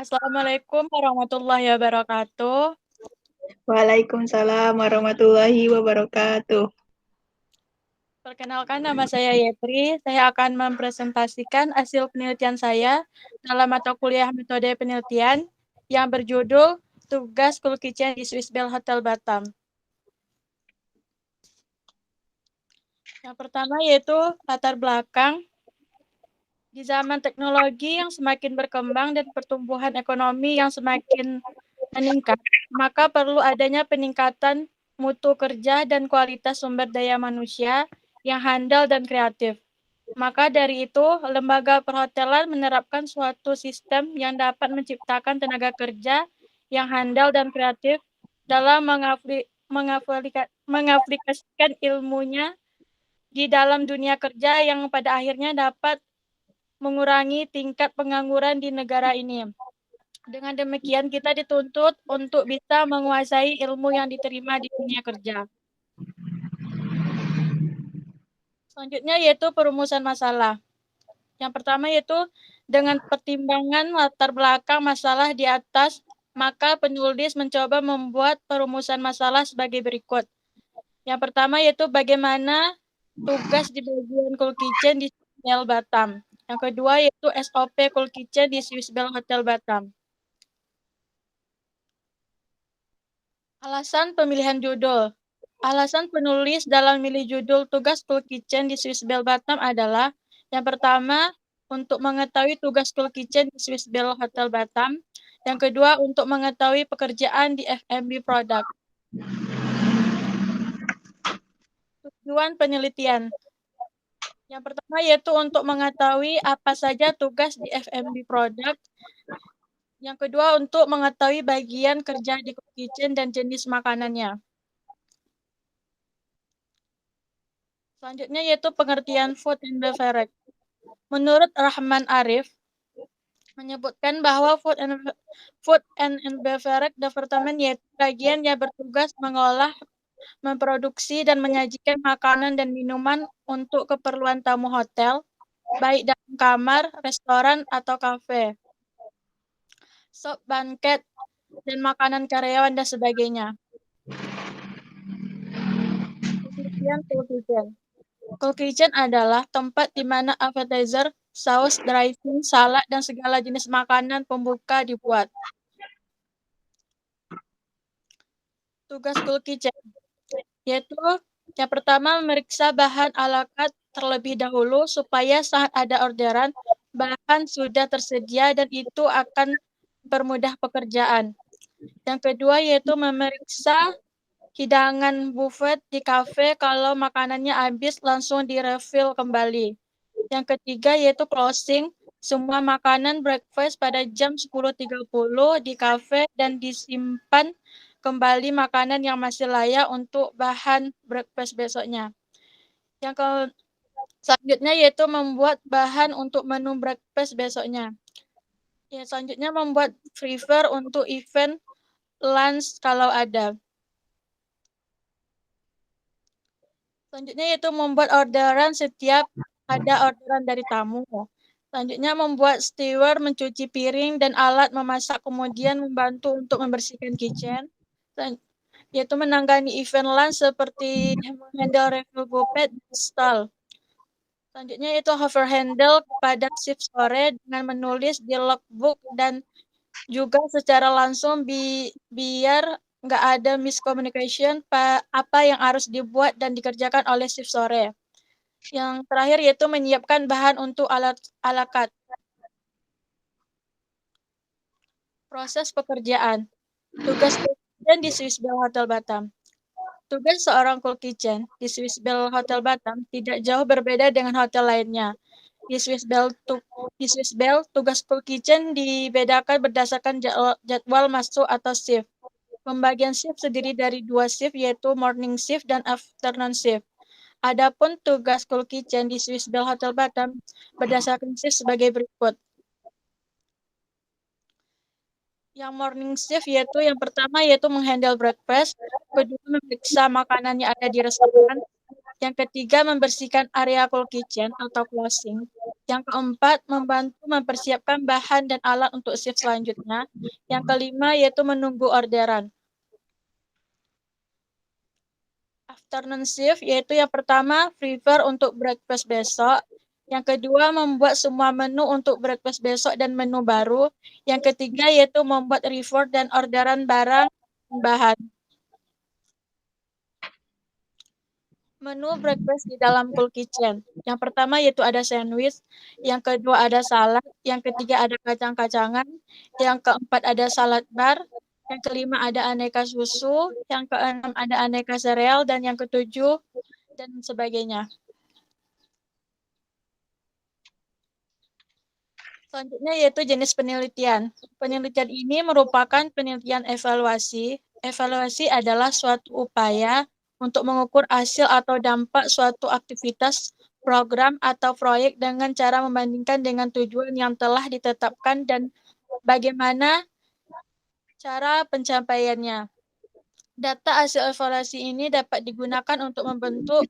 Assalamualaikum warahmatullahi wabarakatuh. Waalaikumsalam warahmatullahi wabarakatuh. Perkenalkan, nama saya Yetri. Saya akan mempresentasikan hasil penelitian saya dalam mata kuliah metode penelitian yang berjudul Tugas School Kitchen di Swiss Bell Hotel Batam. Yang pertama yaitu latar belakang. Di zaman teknologi yang semakin berkembang dan pertumbuhan ekonomi yang semakin meningkat, maka perlu adanya peningkatan mutu kerja dan kualitas sumber daya manusia yang handal dan kreatif. Maka dari itu, lembaga perhotelan menerapkan suatu sistem yang dapat menciptakan tenaga kerja yang handal dan kreatif dalam mengaplikasikan ilmunya di dalam dunia kerja yang pada akhirnya dapat mengurangi tingkat pengangguran di negara ini. Dengan demikian, kita dituntut untuk bisa menguasai ilmu yang diterima di dunia kerja. Selanjutnya yaitu perumusan masalah. Yang pertama yaitu dengan pertimbangan latar belakang masalah di atas, maka penulis mencoba membuat perumusan masalah sebagai berikut. Yang pertama yaitu bagaimana tugas di bagian Cool Kitchen di Hotel Batam. Yang kedua yaitu SOP Cool Kitchen di Swiss Bell Hotel Batam. Alasan pemilihan judul. Alasan penulis dalam memilih judul tugas Cool Kitchen di Swiss Bell Batam adalah yang pertama, untuk mengetahui tugas Cool Kitchen di Swiss Bell Hotel Batam. Yang kedua, untuk mengetahui pekerjaan di F&B Product. Tujuan penelitian. Yang pertama yaitu untuk mengetahui apa saja tugas di F&B Product. Yang kedua, untuk mengetahui bagian kerja di Cool Kitchen dan jenis makanannya. Selanjutnya yaitu pengertian food and beverage. Menurut Rahman Arif, menyebutkan bahwa food and beverage department yaitu bagian yang bertugas mengolah, memproduksi, dan menyajikan makanan dan minuman untuk keperluan tamu hotel, baik dalam kamar, restoran, atau kafe, sop banket, dan makanan karyawan dan sebagainya. Pengertian Cool Kitchen. Cool Kitchen adalah tempat di mana appetizer, saus, dressing, salad, dan segala jenis makanan pembuka dibuat. Tugas Cool Kitchen yaitu yang pertama memeriksa bahan ala carte terlebih dahulu supaya saat ada orderan, bahan sudah tersedia dan itu akan mempermudah pekerjaan. Yang kedua yaitu memeriksa hidangan buffet di kafe kalau makanannya habis langsung direfill kembali. Yang ketiga yaitu closing semua makanan breakfast pada jam 10.30 di kafe dan disimpan kembali makanan yang masih layak untuk bahan breakfast besoknya. Yang selanjutnya yaitu membuat bahan untuk menu breakfast besoknya. Ya, selanjutnya membuat freezer untuk event lunch kalau ada. Selanjutnya yaitu membuat orderan setiap ada orderan dari tamu. Selanjutnya membuat steward mencuci piring dan alat memasak, kemudian membantu untuk membersihkan kitchen. Yaitu menangani event lunch seperti handle refill buffet dan stall. Selanjutnya yaitu hover handle pada shift sore dengan menulis di logbook dan juga secara langsung biar nggak ada miscommunication apa yang harus dibuat dan dikerjakan oleh shift sore. Yang terakhir yaitu menyiapkan bahan untuk ala carte. Proses pekerjaan. Tugas Cool Kitchen di Swiss Bell Hotel Batam. Tugas seorang Cool Kitchen di Swiss Bell Hotel Batam tidak jauh berbeda dengan hotel lainnya. Di Swiss Bell, tugas Cool Kitchen dibedakan berdasarkan jadwal masuk atau shift. Pembagian shift terdiri dari 2 shift yaitu morning shift dan afternoon shift. Adapun tugas Cool Kitchen di Swiss Bell Hotel Batam berdasarkan shift sebagai berikut. Yang morning shift yaitu yang pertama yaitu menghandle breakfast, kedua memeriksa makanan yang ada di restoran, Yang ketiga, membersihkan area cold kitchen atau closing. Yang keempat, membantu mempersiapkan bahan dan alat untuk shift selanjutnya. Yang kelima, yaitu menunggu orderan. Afternoon shift, yaitu yang pertama, prepare untuk breakfast besok. Yang kedua, membuat semua menu untuk breakfast besok dan menu baru. Yang ketiga, yaitu membuat report dan orderan barang dan bahan. Menu breakfast di dalam cold kitchen. Yang pertama yaitu ada sandwich, yang kedua ada salad, yang ketiga ada kacang-kacangan, yang keempat ada salad bar, yang kelima ada aneka susu, yang keenam ada aneka sereal, dan yang ketujuh dan sebagainya. Selanjutnya yaitu jenis penelitian. Penelitian ini merupakan penelitian evaluasi. Evaluasi adalah suatu upaya untuk mengukur hasil atau dampak suatu aktivitas, program, atau proyek dengan cara membandingkan dengan tujuan yang telah ditetapkan dan bagaimana cara pencapaiannya. Data hasil evaluasi ini dapat digunakan untuk membentuk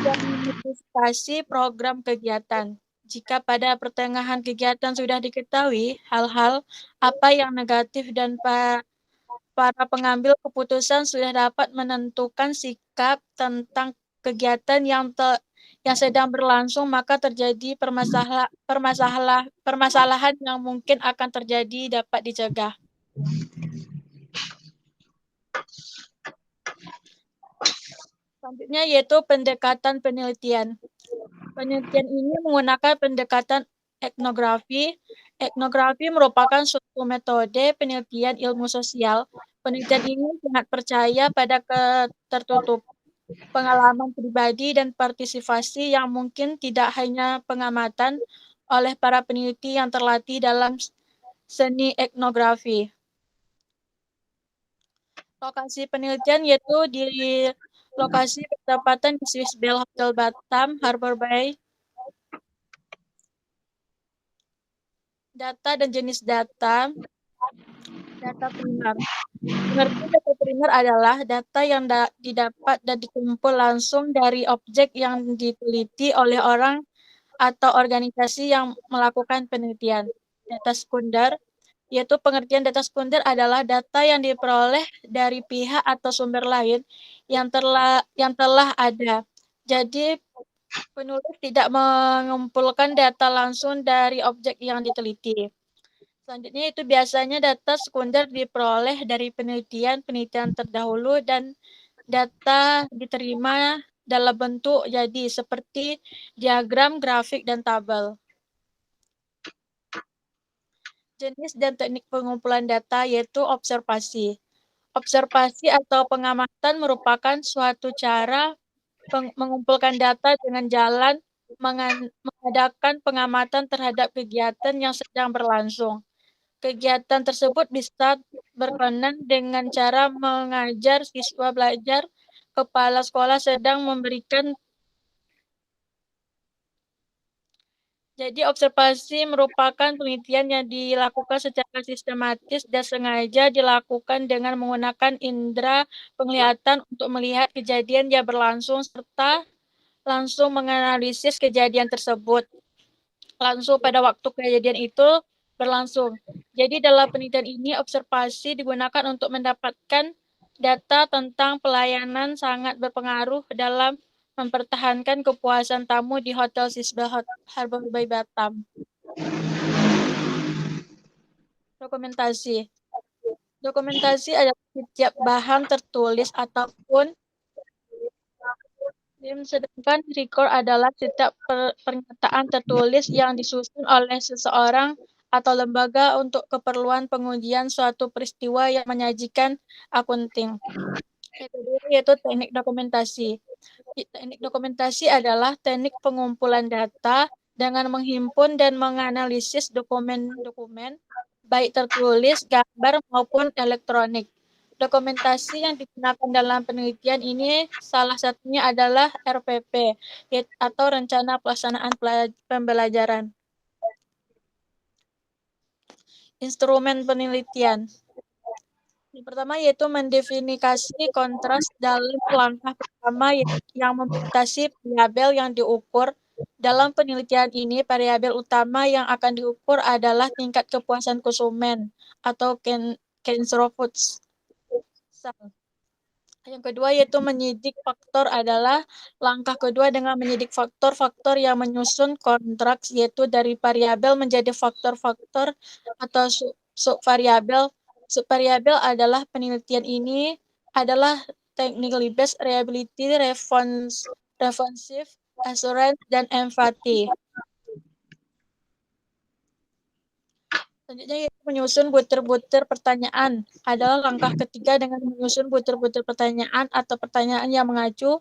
dan mengidentifikasi program kegiatan. Jika pada pertengahan kegiatan sudah diketahui hal-hal apa yang negatif dan para pengambil keputusan sudah dapat menentukan sikap tentang kegiatan yang sedang berlangsung, maka terjadi permasalahan yang mungkin akan terjadi dapat dicegah. Selanjutnya yaitu pendekatan penelitian. Penelitian ini menggunakan pendekatan etnografi. Etnografi merupakan suatu metode penelitian ilmu sosial. Penelitian ini sangat percaya pada ketertutupan pengalaman pribadi dan partisipasi yang mungkin tidak hanya pengamatan oleh para peneliti yang terlatih dalam seni etnografi. Lokasi penelitian yaitu di lokasi bertempatan di Swiss Bell Hotel Batam, Harbor Bay. Data dan jenis data. Data primer. Pengertian data primer adalah data yang didapat dan dikumpul langsung dari objek yang diteliti oleh orang atau organisasi yang melakukan penelitian. Data sekunder, yaitu pengertian data sekunder adalah data yang diperoleh dari pihak atau sumber lain yang telah ada. Jadi penulis tidak mengumpulkan data langsung dari objek yang diteliti. Selanjutnya itu biasanya data sekunder diperoleh dari penelitian terdahulu dan data diterima dalam bentuk jadi seperti diagram, grafik, dan tabel. Jenis dan teknik pengumpulan data yaitu observasi. Observasi atau pengamatan merupakan suatu cara mengumpulkan data dengan jalan mengadakan pengamatan terhadap kegiatan yang sedang berlangsung. Kegiatan tersebut bisa berkenan dengan cara mengajar siswa belajar, kepala sekolah sedang memberikan. Jadi observasi merupakan penelitian yang dilakukan secara sistematis dan sengaja dilakukan dengan menggunakan indera penglihatan untuk melihat kejadian yang berlangsung serta langsung menganalisis kejadian tersebut langsung pada waktu kejadian itu berlangsung. Jadi dalam penelitian ini observasi digunakan untuk mendapatkan data tentang pelayanan sangat berpengaruh dalam mempertahankan kepuasan tamu di Hotel Sisbel Harbor Bay Batam. Dokumentasi. Dokumentasi adalah setiap bahan tertulis ataupun sedangkan record adalah setiap pernyataan tertulis yang disusun oleh seseorang atau lembaga untuk keperluan pengujian suatu peristiwa yang menyajikan akunting. Yang kedua yaitu teknik dokumentasi. Teknik dokumentasi adalah teknik pengumpulan data dengan menghimpun dan menganalisis dokumen-dokumen, baik tertulis, gambar, maupun elektronik. Dokumentasi yang digunakan dalam penelitian ini salah satunya adalah RPP, atau Rencana Pelaksanaan Pembelajaran. Instrumen penelitian. Yang pertama yaitu mendefinisikan kontras dalam langkah pertama yang membatasi variabel yang diukur. Dalam penelitian ini, variabel utama yang akan diukur adalah tingkat kepuasan konsumen atau Kensrofutz. Yang kedua yaitu menyidik faktor adalah langkah kedua dengan menyidik faktor-faktor yang menyusun kontraks yaitu dari variabel menjadi faktor-faktor atau subvariabel. Subvariabel adalah penelitian ini adalah technically based reliability, responsive, assurance, dan empathy. Selanjutnya yaitu menyusun butir-butir pertanyaan adalah langkah ketiga dengan menyusun butir-butir pertanyaan atau pertanyaan yang mengacu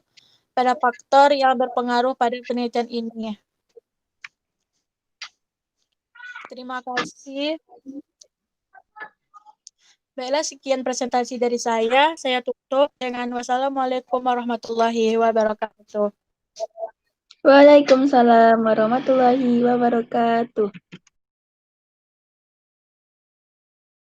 pada faktor yang berpengaruh pada penelitian ini. Terima kasih. Baiklah, sekian presentasi dari saya. Saya tutup dengan wassalamualaikum warahmatullahi wabarakatuh. Waalaikumsalam warahmatullahi wabarakatuh.